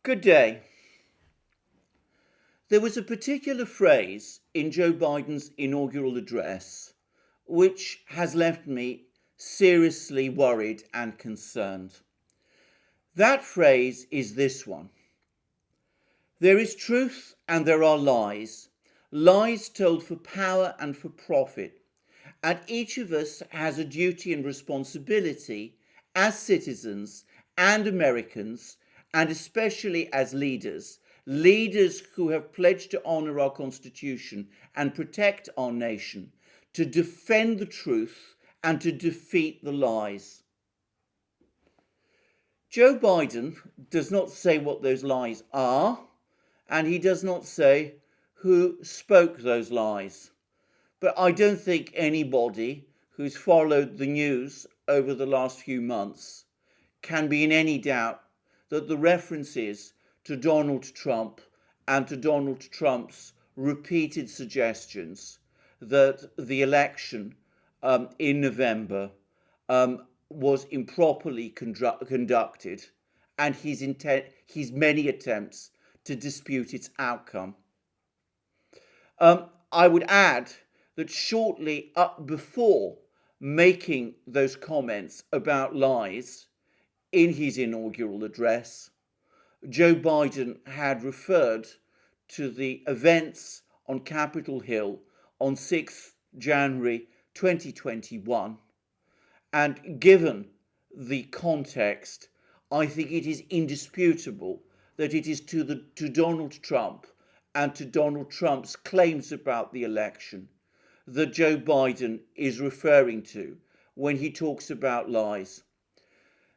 Good day. There was a particular phrase in Joe Biden's inaugural address which has left me seriously worried and concerned. That phrase is this one: there is truth and there are lies, lies told for power and for profit, and each of us has a duty and responsibility as citizens and Americans, and especially as leaders who have pledged to honor our Constitution and protect our nation, to defend the truth and to defeat the lies. Joe Biden does not say what those lies are, and he does not say who spoke those lies. But I don't think anybody who's followed the news over the last few months can be in any doubt that the references to Donald Trump and to Donald Trump's repeated suggestions that the election in November was improperly conducted, and his many attempts to dispute its outcome. I would add that shortly before making those comments about lies in his inaugural address, Joe Biden had referred to the events on Capitol Hill on 6th January 2021. And given the context, I think it is indisputable that it is to Donald Trump and to Donald Trump's claims about the election that Joe Biden is referring to when he talks about lies.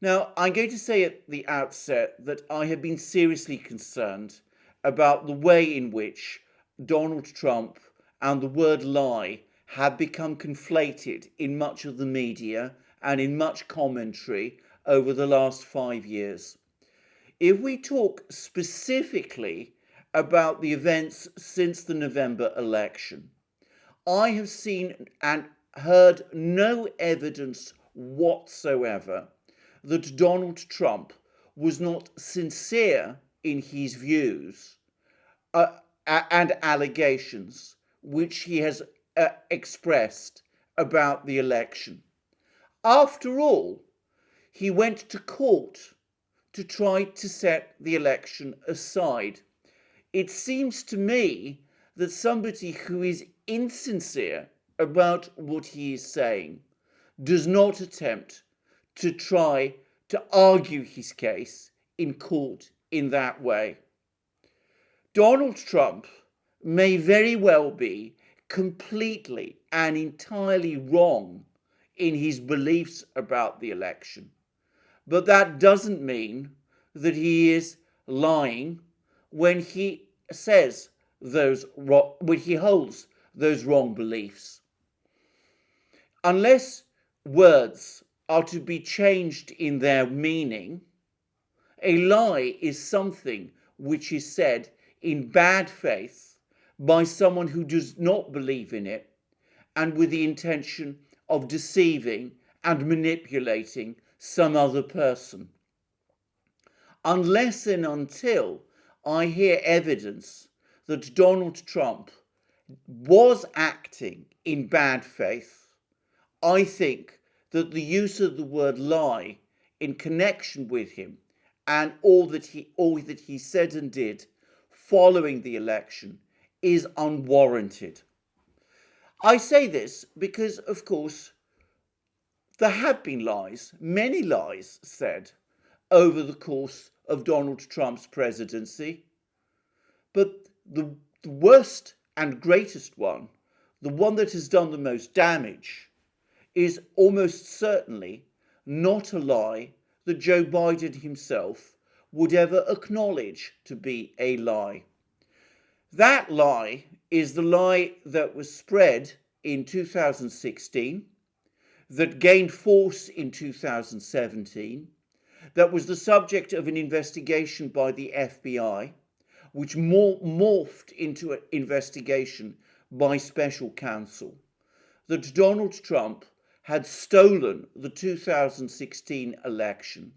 Now, I'm going to say at the outset that I have been seriously concerned about the way in which Donald Trump and the word lie have become conflated in much of the media and in much commentary over the last 5 years. If we talk specifically about the events since the November election, I have seen and heard no evidence whatsoever that Donald Trump was not sincere in his views and allegations which he has expressed about the election. After all, he went to court to try to set the election aside. It seems to me that somebody who is insincere about what he is saying does not attempt to try to argue his case in court in that way. Donald Trump may very well be completely and entirely wrong in his beliefs about the election, but that doesn't mean that he is lying when he says when he holds those wrong beliefs. Unless words are to be changed in their meaning, a lie is something which is said in bad faith by someone who does not believe in it and with the intention of deceiving and manipulating some other person. Unless and until I hear evidence that Donald Trump was acting in bad faith, I think that the use of the word lie in connection with him and all that he said and did following the election is unwarranted. I say this because, of course, there have been lies, many lies said over the course of Donald Trump's presidency. But the worst and greatest one, the one that has done the most damage, is almost certainly not a lie that Joe Biden himself would ever acknowledge to be a lie. That lie is the lie that was spread in 2016, that gained force in 2017, that was the subject of an investigation by the FBI, which morphed into an investigation by special counsel, that Donald Trump had stolen the 2016 election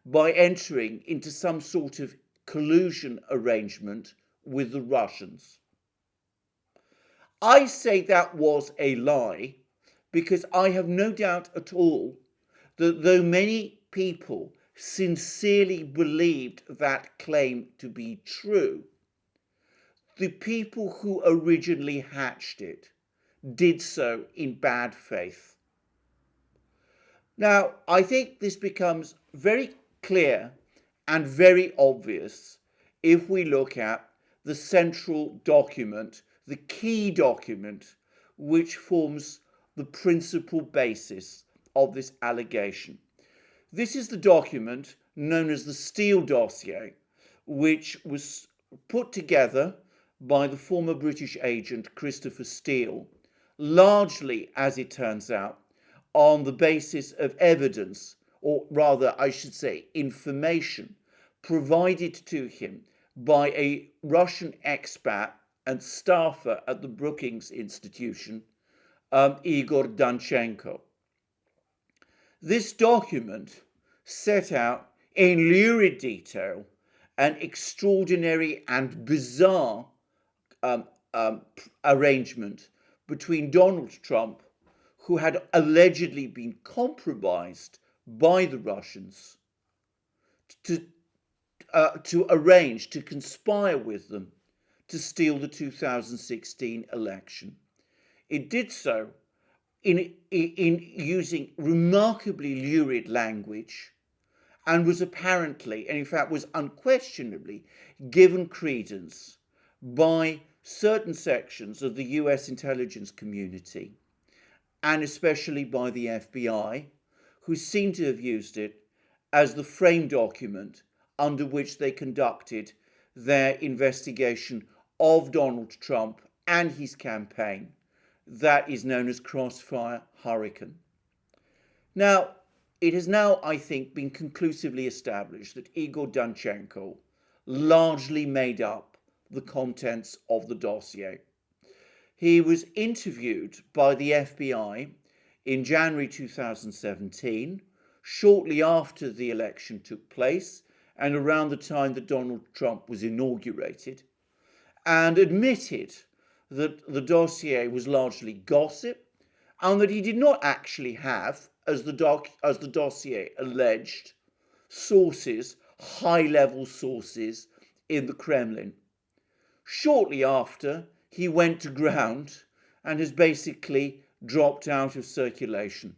by entering into some sort of collusion arrangement with the Russians. I say that was a lie because I have no doubt at all that though many people sincerely believed that claim to be true, the people who originally hatched it did so in bad faith. Now, I think this becomes very clear and very obvious if we look at the central document, the key document, which forms the principal basis of this allegation. This is the document known as the Steele dossier, which was put together by the former British agent Christopher Steele, largely, as it turns out, on the basis of evidence, or rather, I should say, information provided to him by a Russian expat and staffer at the Brookings Institution, Igor Danchenko. This document set out in lurid detail an extraordinary and bizarre arrangement between Donald Trump, who had allegedly been compromised by the Russians, to arrange, to conspire with them to steal the 2016 election. It did so in using remarkably lurid language, and was apparently, and in fact was unquestionably, given credence by certain sections of the US intelligence community, and especially by the FBI, who seem to have used it as the frame document under which they conducted their investigation of Donald Trump and his campaign, that is known as Crossfire Hurricane. Now, it has now, I think, been conclusively established that Igor Danchenko largely made up the contents of the dossier. He was interviewed by the FBI in January 2017, shortly after the election took place and around the time that Donald Trump was inaugurated, and admitted that the dossier was largely gossip and that he did not actually have, as the dossier alleged, sources, high-level sources in the Kremlin. Shortly after, he went to ground and has basically dropped out of circulation.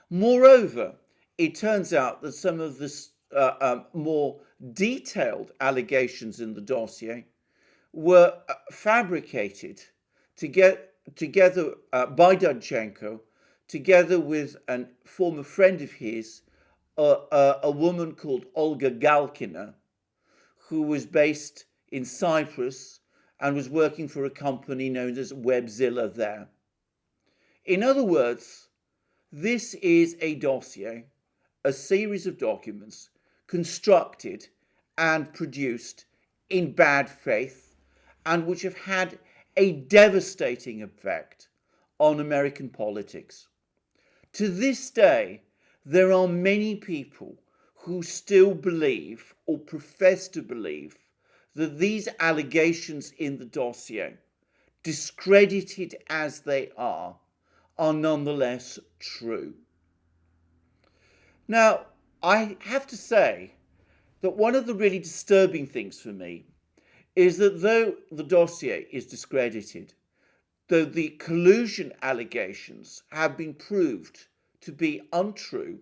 Moreover, it turns out that some of the more detailed allegations in the dossier were fabricated together by Danchenko, together with a former friend of his, a woman called Olga Galkina, who was based in Cyprus and was working for a company known as Webzilla there. In other words, this is a dossier, a series of documents constructed and produced in bad faith, and which have had a devastating effect on American politics. To this day, there are many people who still believe or profess to believe that these allegations in the dossier, discredited as they are nonetheless true. Now, I have to say that one of the really disturbing things for me is that though the dossier is discredited, though the collusion allegations have been proved to be untrue,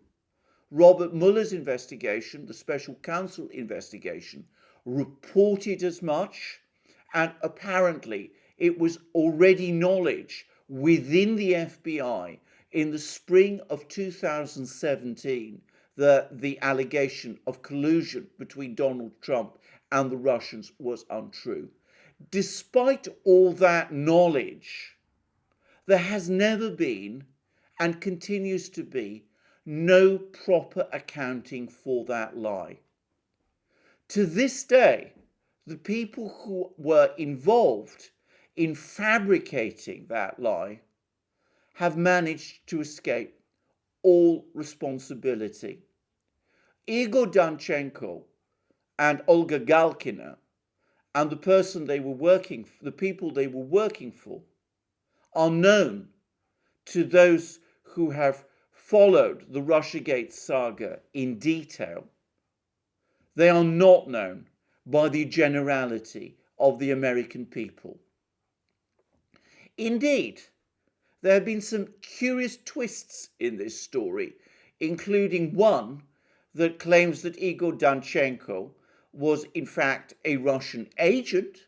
Robert Mueller's investigation, the special counsel investigation, reported as much, and apparently it was already knowledge within the FBI in the spring of 2017 that the allegation of collusion between Donald Trump and the Russians was untrue. Despite all that knowledge, there has never been, and continues to be, no proper accounting for that lie. To this day, the people who were involved in fabricating that lie have managed to escape all responsibility. Igor Danchenko and Olga Galkina and the people they were working for, are known to those who have followed the Russiagate saga in detail. They are not known by the generality of the American people. Indeed, there have been some curious twists in this story, including one that claims that Igor Danchenko was in fact a Russian agent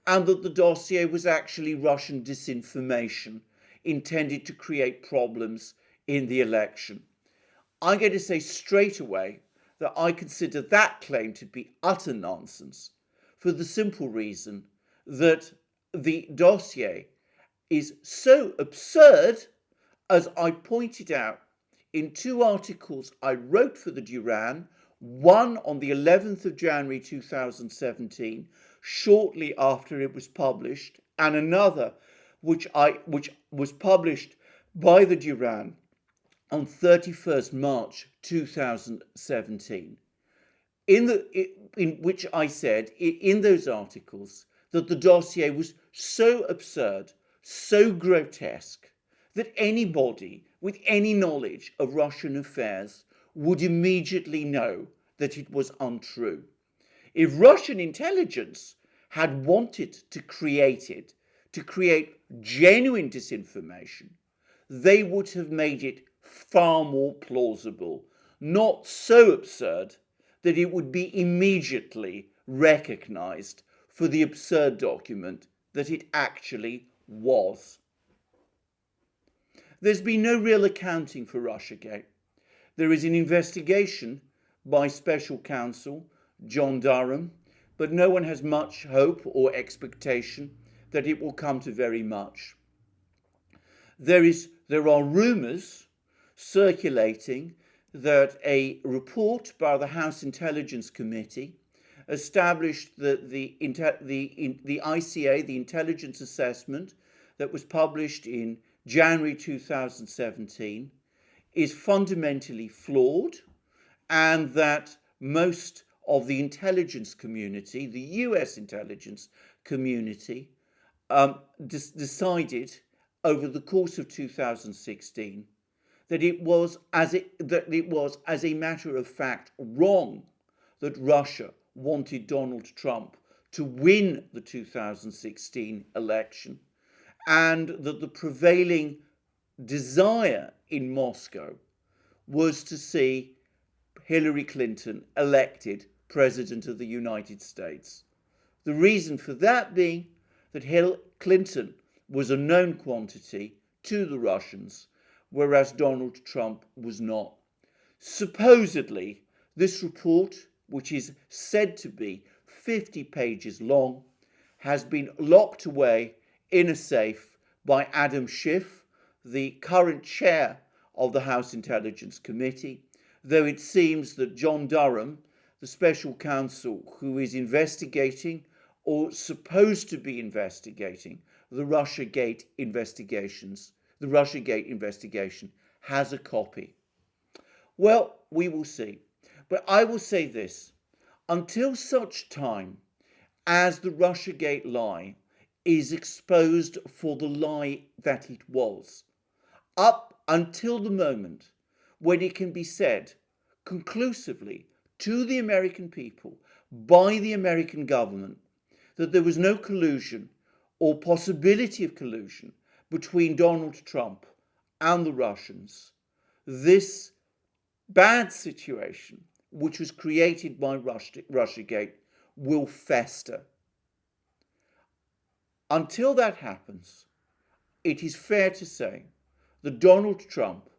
and that the dossier was actually Russian disinformation intended to create problems in the election. I'm going to say straight away that I consider that claim to be utter nonsense for the simple reason that the dossier is so absurd, as I pointed out in two articles I wrote for the Duran, one on the 11th of January 2017, shortly after it was published, and another which was published by the Duran on 31st March 2017, in which I said in those articles that the dossier was so absurd, so grotesque, that anybody with any knowledge of Russian affairs would immediately know that it was untrue. If Russian intelligence had wanted to create it, to create genuine disinformation, they would have made it far more plausible, not so absurd that it would be immediately recognized for the absurd document that it actually was. There's been no real accounting for Russiagate. There is an investigation by special counsel John Duran, but no one has much hope or expectation that it will come to very much. There are rumours circulating that a report by the House Intelligence Committee established that the ICA, the intelligence assessment that was published in January 2017, is fundamentally flawed, and that most of the intelligence community, the US intelligence community, decided over the course of 2016 that it was, as a matter of fact, wrong that Russia wanted Donald Trump to win the 2016 election, and that the prevailing desire in Moscow was to see Hillary Clinton elected President of the United States. The reason for that being that Clinton was a known quantity to the Russians, whereas Donald Trump was not. Supposedly, this report, which is said to be 50 pages long, has been locked away in a safe by Adam Schiff, the current chair of the House Intelligence Committee, though it seems that John Durham, the special counsel who is investigating or supposed to be investigating the Russiagate investigation, has a copy. Well, we will see. But I will say this: until such time as the Russiagate lie is exposed for the lie that it was, up until the moment when it can be said conclusively to the American people by the American government that there was no collusion or possibility of collusion between Donald Trump and the Russians, this bad situation, which was created by Russiagate, will fester. Until that happens, it is fair to say that Donald Trump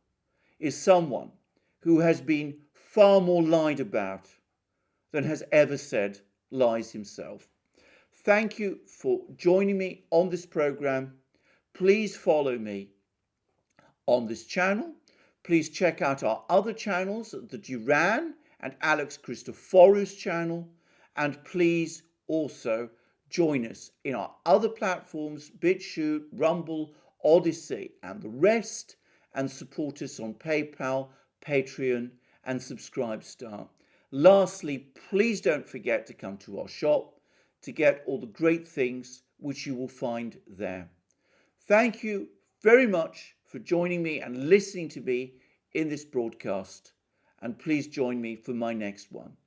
is someone who has been far more lied about than has ever said lies himself. Thank you for joining me on this program. Please follow me on this channel. Please check out our other channels, the Duran and Alex Christophorou's channel, and please also join us in our other platforms, BitChute, Rumble, Odyssey, and the rest, and support us on PayPal, Patreon, and Subscribestar. Lastly, please don't forget to come to our shop to get all the great things which you will find there. Thank you very much for joining me and listening to me in this broadcast, and please join me for my next one.